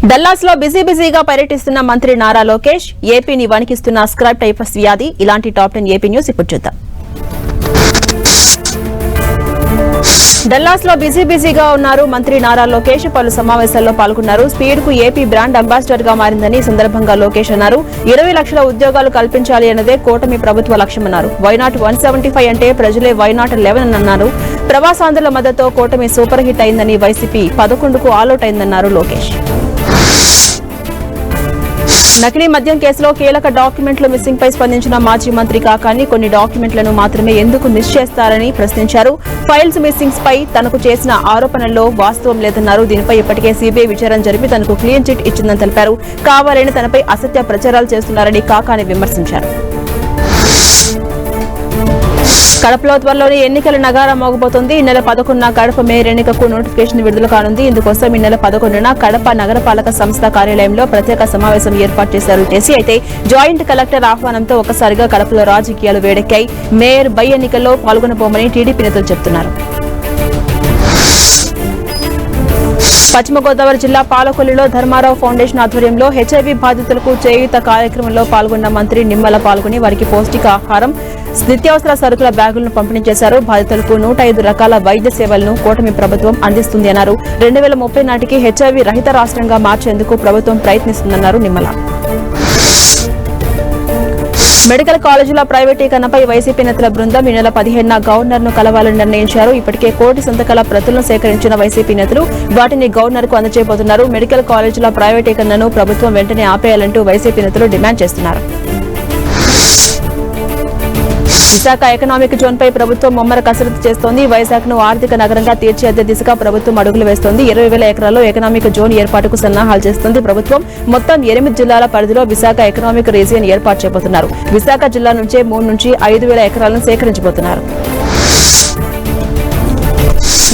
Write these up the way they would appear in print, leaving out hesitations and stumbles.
Dallas లో బిజీగా పర్యటిస్తున్న మంత్రి నారా లోకేష్ ఏపీని వణికిస్తున్న స్క్రబ్ టైఫస్ వ్యాధి. ఇలాంటి టాప్ 10 ఏపీ న్యూస్ ఇప్పుడు చూద్దాం. డల్లాస్ లో బిజీగా ఉన్నారు మంత్రి నారా లోకేష్. పలు సమావేశాల్లో పాల్గొన్నారు. స్పీడ్ కు ఏపీ బ్రాండ్ అంబాసిడర్ గా మారిందని సందర్భంగా లోకేష్ అన్నారు. 20 లక్షల ఉద్యోగాలు కల్పించాలి అన్నదే కూటమి ప్రభుత్వ లక్ష్యమన్నారు. వైనాట్ 175 అంటే ప్రజలే వైనాట్ 11 అన్నారు. ప్రవాసాంధ్రుల మద్దతుతో కూటమి సూపర్ హిట్ అయిందని, వైసీపీ 11కు ఆలౌట్ అయిందన్నారు లోకేష్. నకిలీ మద్యం కేసులో కీలక డాక్యుమెంట్లు మిస్సింగ్ పై స్పందించిన మాజీ మంత్రి కాకాని కొన్ని డాక్యుమెంట్లను మాత్రమే ఎందుకు మిస్ చేస్తారని ప్రశ్నించారు. ఫైల్స్ మిస్సింగ్స్ పై తనకు చేసిన ఆరోపణల్లో వాస్తవం లేదన్నారు. దీనిపై ఇప్పటికే సీబీఐ విచారణ జరిపి తనకు క్లీన్ చిట్ ఇచ్చిందని తెలిపారు. కావాలని తనపై అసత్య ప్రచారాలు చేస్తున్నారని కాకాని విమర్శించారు. కడపలో త్వరలోనే ఎన్నికల నగారా మోగబోతోంది. ఈ నెల 11న కడప మేయర్ ఎన్నికకు నోటిఫికేషన్ విడుదల కానుంది. ఇందుకోసం ఈ నెల 11న కడప నగరపాలక సంస్థ కార్యాలయంలో ప్రత్యేక సమావేశం ఏర్పాటు చేశారు జేసీ. అయితే జాయింట్ కలెక్టర్ ఆహ్వానంతో ఒక్కసారిగా కడపలో రాజకీయాలు వేడెక్కాయి. మేయర్ బై ఎన్నికల్లో పాల్గొనబోమని టీడీపీ నేతలు చెబుతున్నారు. పశ్చిమ గోదావరి జిల్లా పాలకొల్లులో ధర్మారావు ఫౌండేషన్ ఆధ్వర్యంలో హెచ్ఐవీ బాధితులకు చేయూత కార్యక్రమంలో పాల్గొన్న మంత్రి నిమ్మల పాల్గొని వారికి పౌష్టికాహారం, నిత్యావసర సరుకుల బ్యాగులను పంపిణీ చేశారు. బాధితులకు 105 రకాల వైద్య సేవలను కూటమి ప్రభుత్వం అందిస్తుంది అన్నారు. 2030 నాటికి హెచ్ఐవీ రహిత రాష్ట్రంగా మార్చేందుకు ప్రభుత్వం ప్రయత్నిస్తుందన్నారు నిమ్మల. మెడికల్ కాలేజీల ప్రైవేటీకరణపై వైసీపీ నేతల బృందం ఈ నెల 15న గవర్నర్ ను కలవాలని నిర్ణయించారు. ఇప్పటికే 1 కోటి సంతకాల ప్రతులను సేకరించిన వైసీపీ నేతలు వాటిని గవర్నర్ కు అందజేయబోతున్నారు. మెడికల్ కాలేజీల ప్రైవేటీకరణను ప్రభుత్వం వెంటనే ఆపేయాలంటూ వైసీపీ నేతలు డిమాండ్ చేస్తున్నారు. విశాఖ ఎకనామిక్ జోన్ పై ప్రభుత్వం ముమ్మర కసరత్తు చేస్తోంది. వైజాగ్ ను ఆర్థిక నగరంగా తీర్చిదిద్దే దిశగా ప్రభుత్వం అడుగులు వేస్తోంది. 20,000 ఎకరాల్లో ఎకనామిక్ జోన్ ఏర్పాటుకు సన్నాహాలు చేస్తోంది ప్రభుత్వం. మొత్తం 8 జిల్లాల పరిధిలో విశాఖ ఎకనామిక్ రీజియన్ ఏర్పాటు చేయబోతున్నారు. విశాఖ జిల్లా నుంచే 3 నుంచి 5,000 ఎకరాలను సేకరించబోతున్నారు.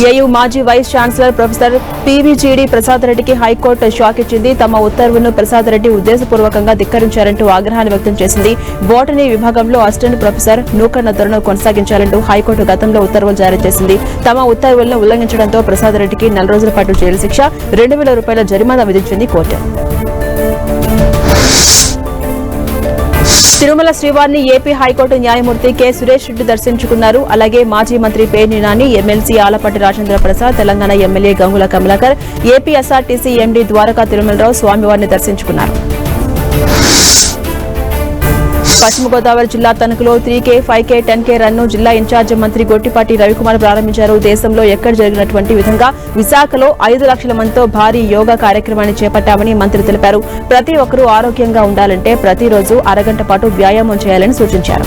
ఏయూ మాజీ వైస్ ఛాన్సలర్ ప్రొఫెసర్ పీవీజీడీ ప్రసాద్ రెడ్డికి హైకోర్టు షాక్ ఇచ్చింది. తమ ఉత్తర్వులను ప్రసాద్ రెడ్డి ఉద్దేశపూర్వకంగా ధిక్కరించారంటూ ఆగ్రహాన్ని వ్యక్తం చేసింది. బోటనీ విభాగంలో అసిస్టెంట్ ప్రొఫెసర్ నూకన్న ధోరణి కొనసాగించాలంటూ హైకోర్టు గతంలో ఉత్తర్వులు జారీ చేసింది. తమ ఉత్తర్వులను ఉల్లంఘించడంతో ప్రసాద్ రెడ్డికి 4 రోజుల పాటు జైలు శిక్ష, 2,000 రూపాయల జరిమానా విధించింది కోర్టు. తిరుమల శ్రీవారిని ఏపీ హైకోర్టు న్యాయమూర్తి కె సురేష్ రెడ్డి దర్శించుకున్నారు. అలాగే మాజీ మంత్రి Perni Nani, MLC Alapati Rajendra Prasad, Telangana MLA Gangula Kamalakar, AP SRTC MD Dwaraka Tirumala Rao స్వామివారిని దర్శించుకున్నారు. పశ్చిమ గోదావరి జిల్లా తణుకులో 3K, 5K, 10K రన్ను జిల్లా ఇన్ఛార్జ్ మంత్రి గొట్టిపాటి రవికుమార్ ప్రారంభించారు. దేశంలో ఎక్కడ జరిగినటువంటి విధంగా విశాఖలో 5 లక్షల మందితో భారీ యోగా కార్యక్రమాన్ని చేపట్టామని మంత్రి తెలిపారు. ప్రతి ఒక్కరూ ఆరోగ్యంగా ఉండాలంటే ప్రతిరోజు అరగంట పాటు వ్యాయామం చేయాలని సూచించారు.